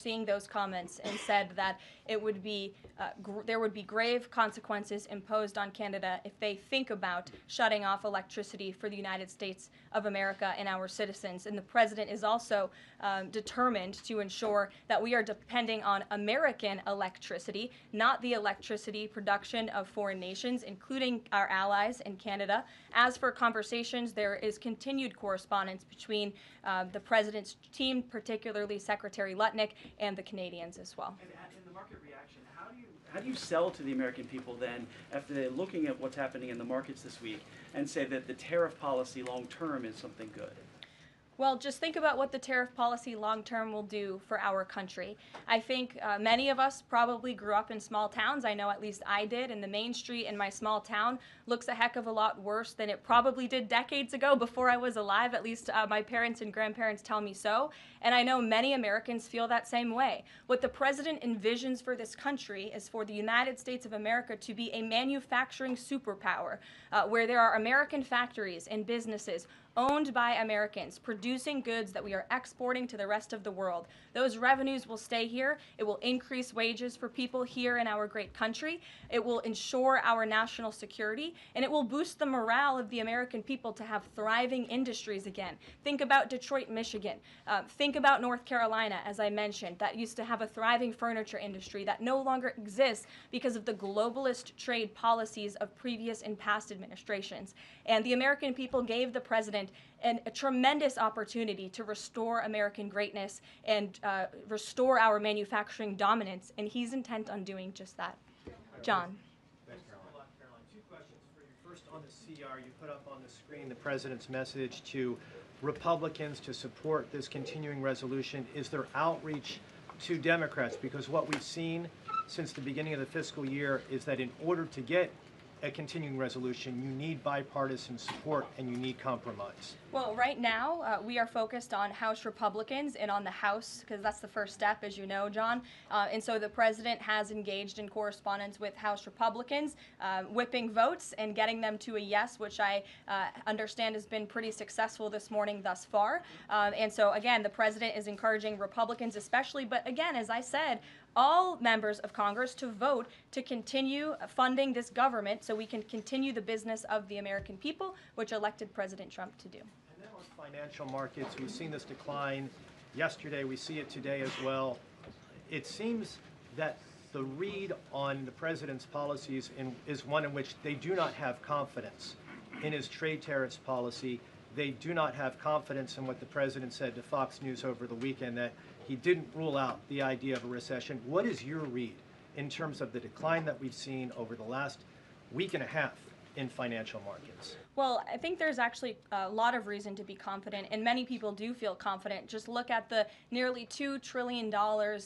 seeing those comments and said that it would be there would be grave consequences imposed on Canada if they think about shutting off electricity for the United States of America and our citizens. And the president is also determined to ensure that we are depending on American electricity, not the electricity production of foreign nations, including our allies in Canada. As for conversations, there is continued correspondence between the president's team, particularly Secretary Lutnick, and the Canadians as well. And in the market reaction, how do you sell to the American people then after they're looking at what's happening in the markets this week and say that the tariff policy long term is something good? Well, just think about what the tariff policy long-term will do for our country. I think many of us probably grew up in small towns. I know at least I did, and the main street in my small town looks a heck of a lot worse than it probably did decades ago before I was alive. At least my parents and grandparents tell me so. And I know many Americans feel that same way. What the president envisions for this country is for the United States of America to be a manufacturing superpower where there are American factories and businesses owned by Americans, producing goods that we are exporting to the rest of the world. Those revenues will stay here. It will increase wages for people here in our great country. It will ensure our national security, and it will boost the morale of the American people to have thriving industries again. Think about Detroit, Michigan. Think about North Carolina, as I mentioned, that used to have a thriving furniture industry that no longer exists because of the globalist trade policies of previous and past administrations. And the American people gave the president a tremendous opportunity to restore American greatness and restore our manufacturing dominance, and he's intent on doing just that. John. Thanks, Caroline. Two questions for you. First, on the CR, you put up on the screen the president's message to Republicans to support this continuing resolution. Is there outreach to Democrats? Because what we've seen since the beginning of the fiscal year is that in order to get a continuing resolution, you need bipartisan support and you need compromise. Well, right now, we are focused on House Republicans and on the House, because that's the first step, as you know, John. And so the president has engaged in correspondence with House Republicans, whipping votes and getting them to a yes, which I understand has been pretty successful this morning thus far. And so, again, the president is encouraging Republicans especially, but again, as I said, all members of Congress to vote to continue funding this government so we can continue the business of the American people, which elected President Trump to do. And then on financial markets, we've seen this decline yesterday. We see it today as well. It seems that the read on the president's policies is one in which they do not have confidence in his trade tariffs policy. They do not have confidence in what the president said to Fox News over the weekend, that he didn't rule out the idea of a recession. What is your read in terms of the decline that we've seen over the last week and a half in financial markets? Well, I think there's actually a lot of reason to be confident, and many people do feel confident. Just look at the nearly $2 trillion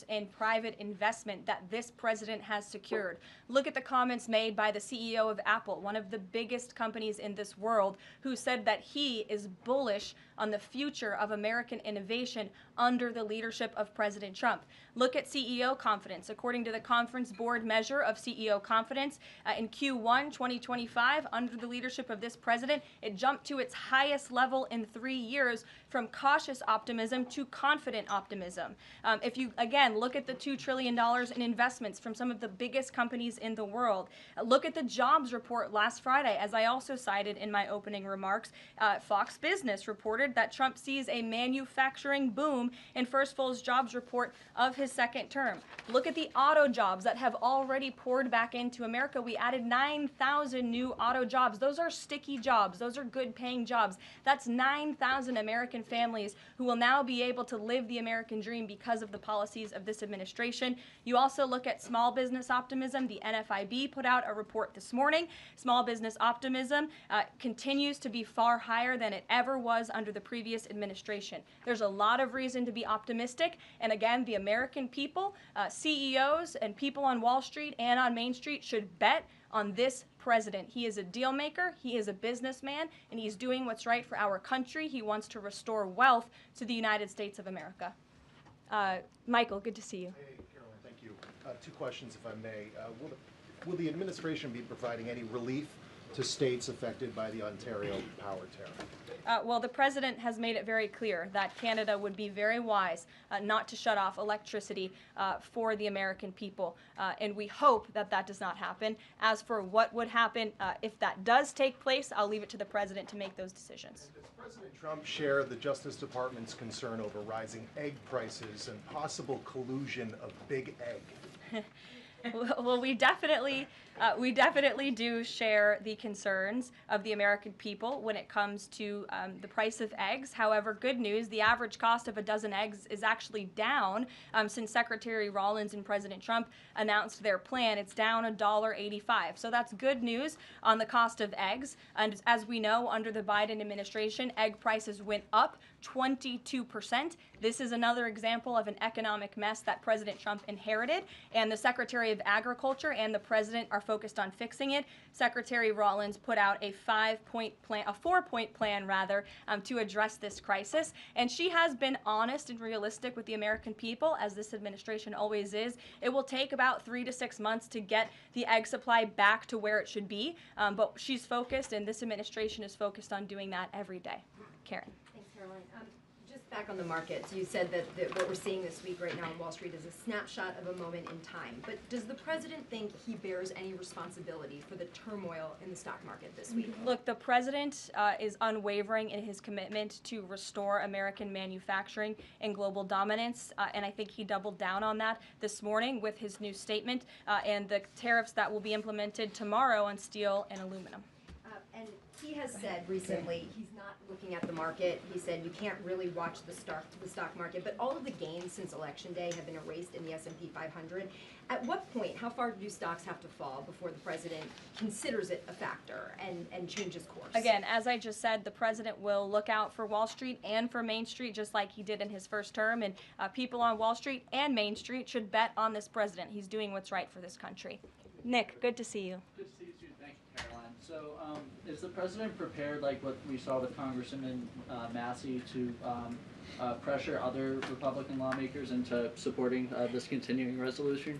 in private investment that this president has secured. Look at the comments made by the CEO of Apple, one of the biggest companies in this world, who said that he is bullish on the future of American innovation under the leadership of President Trump. Look at CEO confidence. According to the Conference Board measure of CEO confidence, in Q1 2025, under the leadership of this president, it jumped to its highest level in 3 years, from cautious optimism to confident optimism. If you, again, look at the $2 trillion in investments from some of the biggest companies in the world, look at the jobs report last Friday, as I also cited in my opening remarks. Fox Business reported that Trump sees a manufacturing boom in first full jobs report of his second term. Look at the auto jobs that have already poured back into America. We added 9,000 new auto jobs. Those are sticky jobs. Those are good paying jobs. That's 9,000 American families who will now be able to live the American dream because of the policies of this administration. You also look at small business optimism. The NFIB put out a report this morning. Small business optimism continues to be far higher than it ever was under the previous administration. There's a lot of reason to be optimistic. And again, the American people, CEOs and people on Wall Street and on Main Street should bet on this president. He is a deal maker, he is a businessman, and he's doing what's right for our country. He wants to restore wealth to the United States of America. Michael, good to see you. Hey, Caroline, thank you. Two questions, if I may. Will the administration be providing any relief to states affected by the Ontario power tariff? Well, the president has made it very clear that Canada would be very wise not to shut off electricity for the American people, and we hope that that does not happen. As for what would happen if that does take place, I'll leave it to the president to make those decisions. Does President Trump share the Justice Department's concern over rising egg prices and possible collusion of big egg? Well, we definitely do share the concerns of the American people when it comes to the price of eggs. However, good news, the average cost of a dozen eggs is actually down since Secretary Rollins and President Trump announced their plan. It's down $1.85. So that's good news on the cost of eggs. And as we know, under the Biden administration, egg prices went up 22%. This is another example of an economic mess that President Trump inherited, and the Secretary of Agriculture and the President are focused on fixing it. Secretary Rollins put out a 4-point plan rather, to address this crisis, and she has been honest and realistic with the American people, as this administration always is. It will take about 3 to 6 months to get the egg supply back to where it should be, but she's focused, and this administration is focused on doing that every day. Karen. Thanks, Caroline. Just back on the markets, you said that what we're seeing this week right now on Wall Street is a snapshot of a moment in time. But does the president think he bears any responsibility for the turmoil in the stock market this week? Look, the president is unwavering in his commitment to restore American manufacturing and global dominance, and I think he doubled down on that this morning with his new statement and the tariffs that will be implemented tomorrow on steel and aluminum. And he has said recently he's not looking at the market. He said you can't really watch the stock market, but all of the gains since Election Day have been erased in the S&P 500. At what point, how far do stocks have to fall before the president considers it a factor and changes course? Again, as I just said, the president will look out for Wall Street and for Main Street, just like he did in his first term, and people on Wall Street and Main Street should bet on this president. He's doing what's right for this country. Nick, good to see you. Good to see you too. Thank you, Caroline. So, is the president prepared, like what we saw with Congressman Massey, to pressure other Republican lawmakers into supporting this continuing resolution?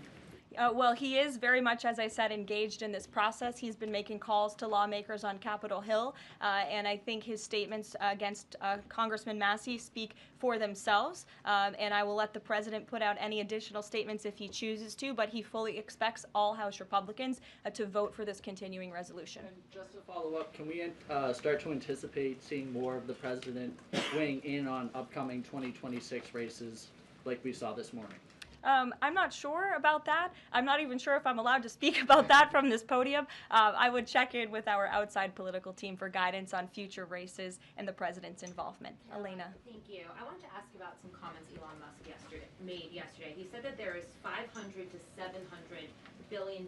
Well, he is very much, as I said, engaged in this process. He's been making calls to lawmakers on Capitol Hill, and I think his statements against Congressman Massey speak for themselves, and I will let the president put out any additional statements if he chooses to, but he fully expects all House Republicans to vote for this continuing resolution. And just to follow up, can we start to anticipate seeing more of the president weighing in on upcoming 2026 races like we saw this morning? I'm not sure about that. I'm not even sure if I'm allowed to speak about that from this podium. I would check in with our outside political team for guidance on future races and the president's involvement. Elena. Thank you. I wanted to ask about some comments Elon Musk made yesterday. He said that there is $500 to $700 billion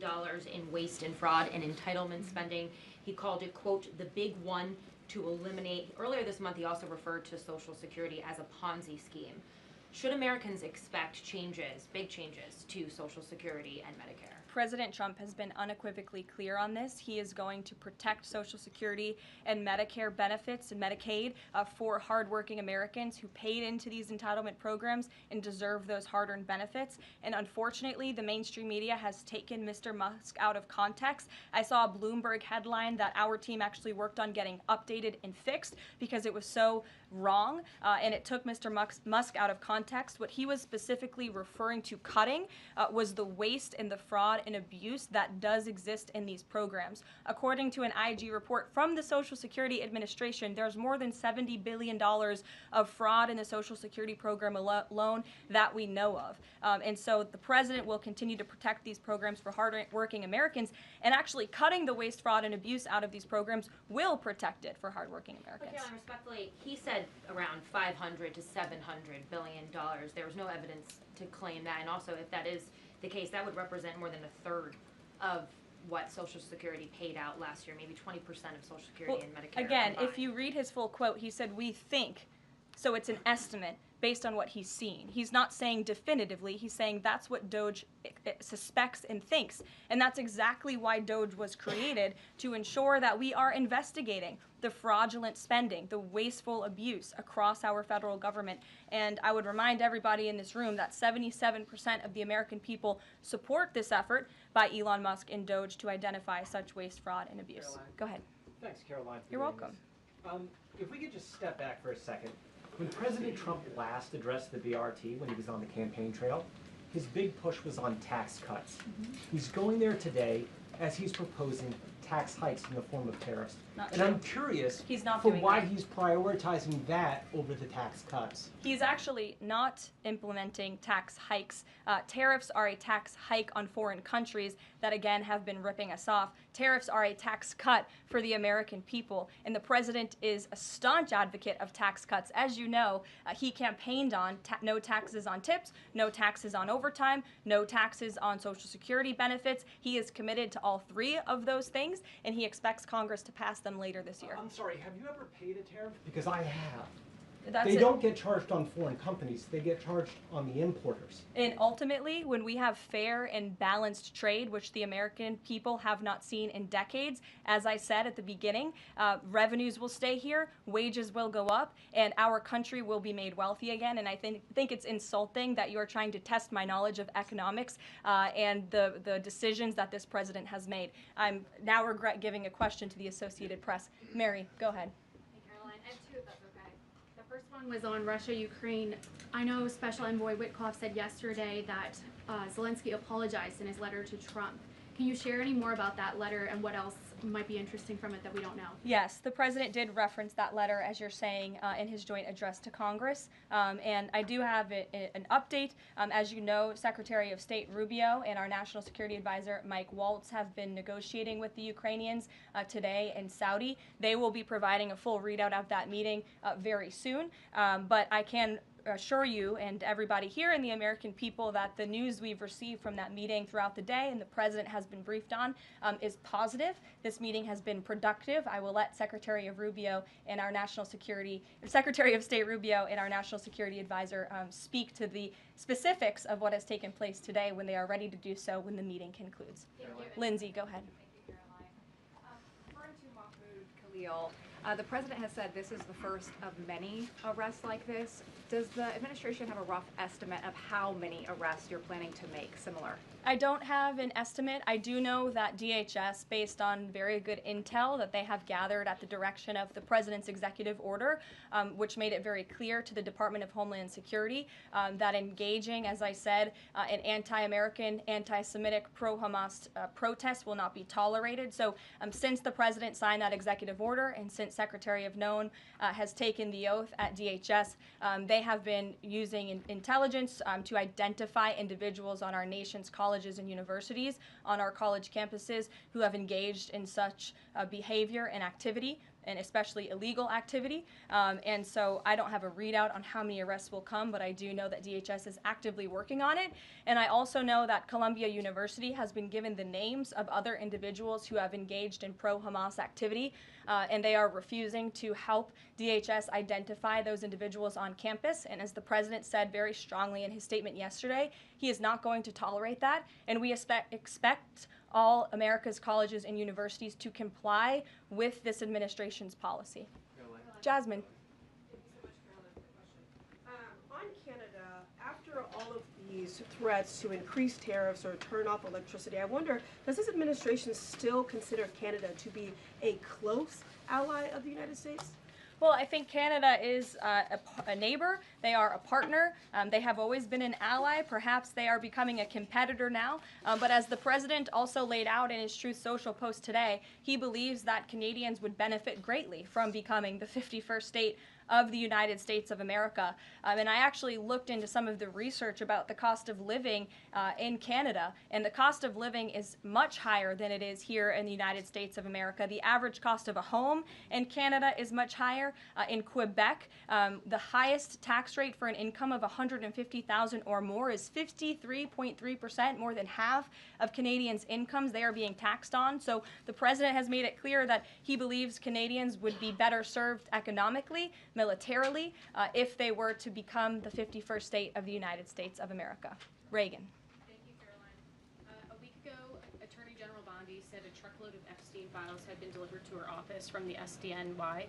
in waste and fraud and entitlement spending. He called it, quote, the big one to eliminate. Earlier this month, he also referred to Social Security as a Ponzi scheme. Should Americans expect changes, big changes, to Social Security and Medicare? President Trump has been unequivocally clear on this. He is going to protect Social Security and Medicare benefits and Medicaid for hardworking Americans who paid into these entitlement programs and deserve those hard-earned benefits. And unfortunately, the mainstream media has taken Mr. Musk out of context. I saw a Bloomberg headline that our team actually worked on getting updated and fixed because it was so wrong, and it took Mr. Musk out of context. What he was specifically referring to cutting was the waste and the fraud and abuse that does exist in these programs. According to an IG report from the Social Security Administration, there's more than $70 billion of fraud in the Social Security program alone that we know of. And so the president will continue to protect these programs for hard-working Americans, and actually cutting the waste, fraud, and abuse out of these programs will protect it for hardworking Americans. But Caroline, respectfully, he said around $500 to $700 billion. There was no evidence to claim that, and also if that is the case, that would represent more than a third of what Social Security paid out last year, maybe 20% of Social Security and Medicare Again, combined. if you read his full quote, he said, we think So it's an estimate based on what he's seen. He's not saying definitively, he's saying that's what Doge suspects and thinks. And that's exactly why Doge was created, to ensure that we are investigating the fraudulent spending, the wasteful abuse across our federal government. And I would remind everybody in this room that 77% of the American people support this effort by Elon Musk and Doge to identify such waste, fraud, and abuse. Caroline. Go ahead. Thanks, Caroline. You're welcome. If we could just step back for a second. When President Trump last addressed the BRT when he was on the campaign trail, his big push was on tax cuts. He's going there today as he's proposing tax hikes in the form of tariffs. Not and true. I'm curious He's not for doing why that. he's prioritizing that over the tax cuts. He's actually not implementing tax hikes. Tariffs are a tax hike on foreign countries that, again, have been ripping us off. Tariffs are a tax cut for the American people, and the president is a staunch advocate of tax cuts. As you know, he campaigned on no taxes on tips, no taxes on overtime, no taxes on Social Security benefits. He is committed to all three of those things, and he expects Congress to pass them later this year. I'm sorry, have you ever paid a tariff? Because I have. That's They it. don't get charged on foreign companies, they get charged on the importers. And ultimately, when we have fair and balanced trade, which the American people have not seen in decades, as I said at the beginning, revenues will stay here, wages will go up, and our country will be made wealthy again. And I think it's insulting that you're trying to test my knowledge of economics and the decisions that this president has made. I'm now regret giving a question to the Associated Press. Mary, go ahead. Hey, Caroline. I have two, if that's okay. The first one was on Russia, Ukraine. I know Special Envoy Witkoff said yesterday that Zelensky apologized in his letter to Trump. Can you share any more about that letter and what else might be interesting from it that we don't know? Yes, the president did reference that letter, as you're saying, in his joint address to Congress. And I do have an update. As you know, Secretary of State Rubio and our National Security Advisor Mike Waltz have been negotiating with the Ukrainians today in Saudi. They will be providing a full readout of that meeting very soon. But I can assure you and everybody here and the American people that the news we've received from that meeting throughout the day and the president has been briefed on is positive. This meeting has been productive. I will let Secretary of State Rubio and our National Security Advisor speak to the specifics of what has taken place today when they are ready to do so when the meeting concludes. Lindsay, go ahead. Thank you, Caroline. Referring to Mahmoud Khalil, the president has said this is the first of many arrests like this. Does the administration have a rough estimate of how many arrests you're planning to make similar? I don't have an estimate. I do know that DHS, based on very good intel that they have gathered at the direction of the president's executive order, which made it very clear to the Department of Homeland Security that engaging, as I said, in anti-American, anti-Semitic, pro-Hamas protests will not be tolerated. So since the president signed that executive order and since Secretary of Known has taken the oath at DHS, they have been using intelligence to identify individuals on our nation's colleges and universities, on our college campuses, who have engaged in such behavior and activity, and especially illegal activity. And so I don't have a readout on how many arrests will come, but I do know that DHS is actively working on it. And I also know that Columbia University has been given the names of other individuals who have engaged in pro-Hamas activity, and they are refusing to help DHS identify those individuals on campus. And as the president said very strongly in his statement yesterday, he is not going to tolerate that, and we expect all America's colleges and universities to comply with this administration's policy. Jasmine. Thank you so much, Caroline, for the question. On Canada, after all of these threats to increase tariffs or turn off electricity, I wonder, does this administration still consider Canada to be a close ally of the United States? Well, I think Canada is a neighbor. They are a partner. They have always been an ally. Perhaps they are becoming a competitor now. But as the president also laid out in his Truth Social post today, he believes that Canadians would benefit greatly from becoming the 51st state of the United States of America. And I actually looked into some of the research about the cost of living in Canada, and the cost of living is much higher than it is here in the United States of America. The average cost of a home in Canada is much higher. In Quebec, the highest tax rate for an income of $150,000 or more is 53.3%, more than half of Canadians' incomes they are being taxed on. So the president has made it clear that he believes Canadians would be better served economically, militarily if they were to become the 51st state of the United States of America. Reagan. Thank you, Caroline. A week ago, Attorney General Bondi said a truckload of Epstein files had been delivered to her office from the SDNY.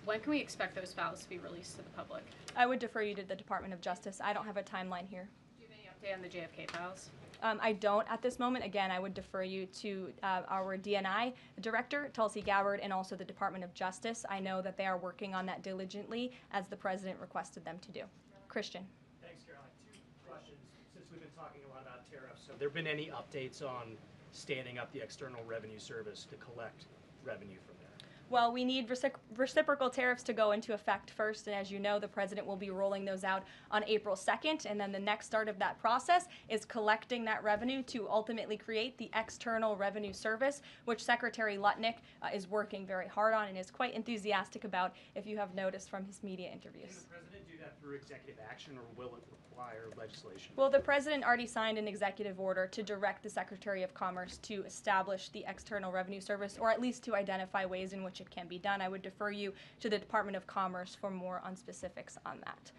When can we expect those files to be released to the public? I would defer you to the Department of Justice. I don't have a timeline here. Do you have any update on the JFK files? I don't at this moment. Again, I would defer you to our DNI director, Tulsi Gabbard, and also the Department of Justice. I know that they are working on that diligently, as the president requested them to do. Christian. Thanks, Caroline. Two questions. Since we've been talking a lot about tariffs, have there been any updates on standing up the External Revenue Service to collect revenue from there? Well, we need reciprocal tariffs to go into effect first, and as you know, the president will be rolling those out on April 2nd, and then the next start of that process is collecting that revenue to ultimately create the External Revenue Service, which Secretary Lutnick is working very hard on and is quite enthusiastic about, if you have noticed from his media interviews. Can the president do that through executive action, or will it require legislation? Well, the president already signed an executive order to direct the Secretary of Commerce to establish the External Revenue Service, or at least to identify ways in which it can be done. I would defer you to the Department of Commerce for more on specifics on that.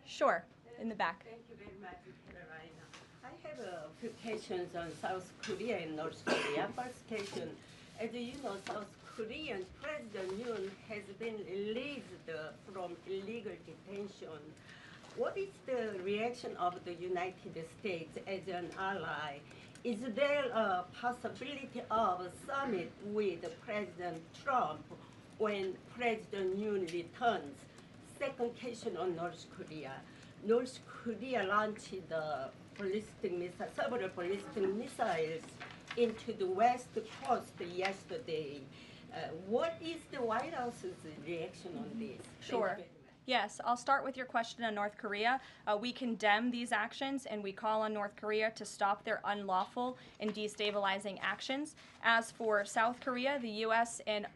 Sure, in the back. Thank you very much, Carolina. I have a few questions on South Korea and North Korea. First question, as you know, South Korean President Yoon has been released from illegal detention. What is the reaction of the United States as an ally? Is there a possibility of a summit with President Trump when President Yoon returns? Second question on North Korea. North Korea launched the several ballistic missiles into the west coast yesterday. What is the White House's reaction on this? Sure. Yes, I'll start with your question on North Korea. We condemn these actions, and we call on North Korea to stop their unlawful and destabilizing actions. As for South Korea, the U.S. and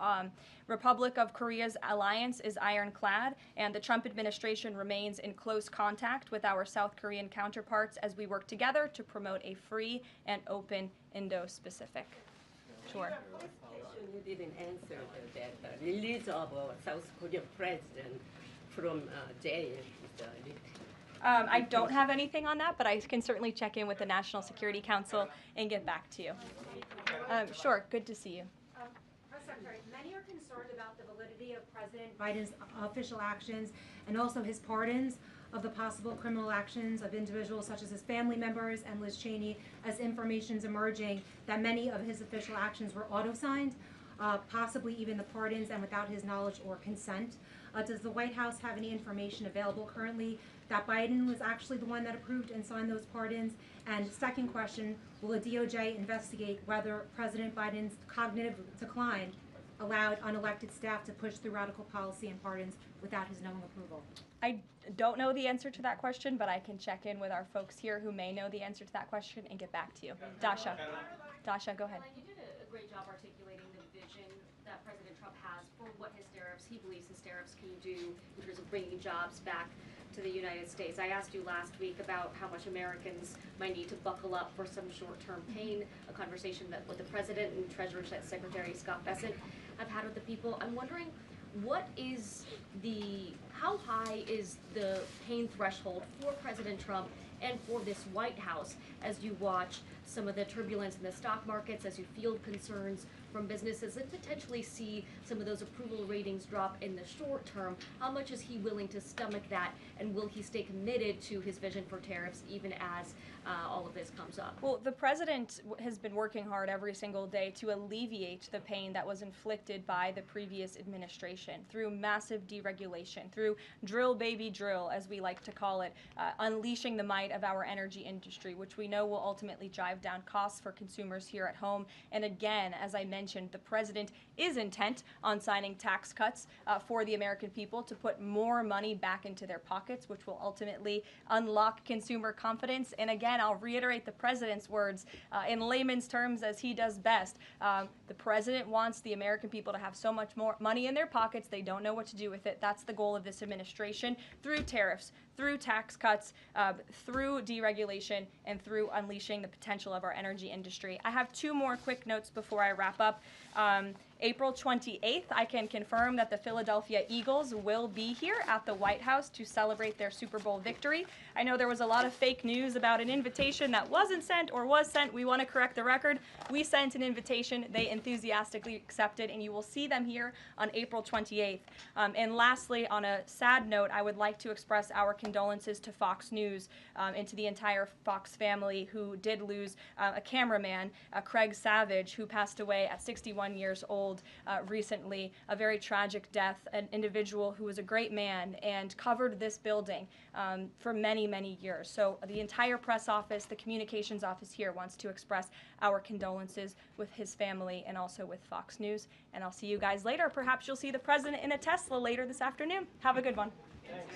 Republic of Korea's alliance is ironclad, and the Trump administration remains in close contact with our South Korean counterparts as we work together to promote a free and open Indo-Pacific. Sure. You didn't answer that release of South Korean president from jail. I don't have anything on that, but I can certainly check in with the National Security Council and get back to you. Sure, good to see you. Press Secretary, many are concerned about the validity of President Biden's official actions and also his pardons of the possible criminal actions of individuals such as his family members and Liz Cheney, as information's emerging that many of his official actions were auto-signed, possibly even the pardons and without his knowledge or consent. Does the White House have any information available currently that Biden was actually the one that approved and signed those pardons? And second question, will the DOJ investigate whether President Biden's cognitive decline allowed unelected staff to push through radical policy and pardons without his knowing approval? I don't know the answer to that question, but I can check in with our folks here who may know the answer to that question and get back to you. Dasha. Dasha, go ahead. You did a great job articulating the vision that President Trump has for what he believes his tariffs can do in terms of bringing jobs back to the United States. I asked you last week about how much Americans might need to buckle up for some short-term pain, a conversation that with the President and Treasury Secretary Scott Bessent have had with the people. I'm wondering, how high is the pain threshold for President Trump and for this White House as you watch some of the turbulence in the stock markets, as you field concerns from businesses and potentially see some of those approval ratings drop in the short term? How much is he willing to stomach that, and will he stay committed to his vision for tariffs even as all of this comes up? Well, the president has been working hard every single day to alleviate the pain that was inflicted by the previous administration through massive deregulation, through drill baby drill, as we like to call it, unleashing the might of our energy industry, which we know will ultimately drive down costs for consumers here at home. And again, as I mentioned, the president is intent on signing tax cuts for the American people to put more money back into their pockets, which will ultimately unlock consumer confidence. And again, I'll reiterate the president's words in layman's terms as he does best. The president wants the American people to have so much more money in their pockets, they don't know what to do with it. That's the goal of this administration, through tariffs, through tax cuts, through deregulation, and through unleashing the potential of our energy industry. I have two more quick notes before I wrap up. April 28th, I can confirm that the Philadelphia Eagles will be here at the White House to celebrate their Super Bowl victory. I know there was a lot of fake news about an invitation that wasn't sent or was sent. We want to correct the record. We sent an invitation. They enthusiastically accepted, and you will see them here on April 28th. And lastly, on a sad note, I would like to express our condolences to Fox News and to the entire Fox family who did lose a cameraman, Craig Savage, who passed away at 61 years old recently. A very tragic death, an individual who was a great man and covered this building for many, many years. So the entire press office, the communications office here wants to express our condolences with his family and also with Fox News. And I'll see you guys later. Perhaps you'll see the president in a Tesla later this afternoon. Have a good one. Thanks.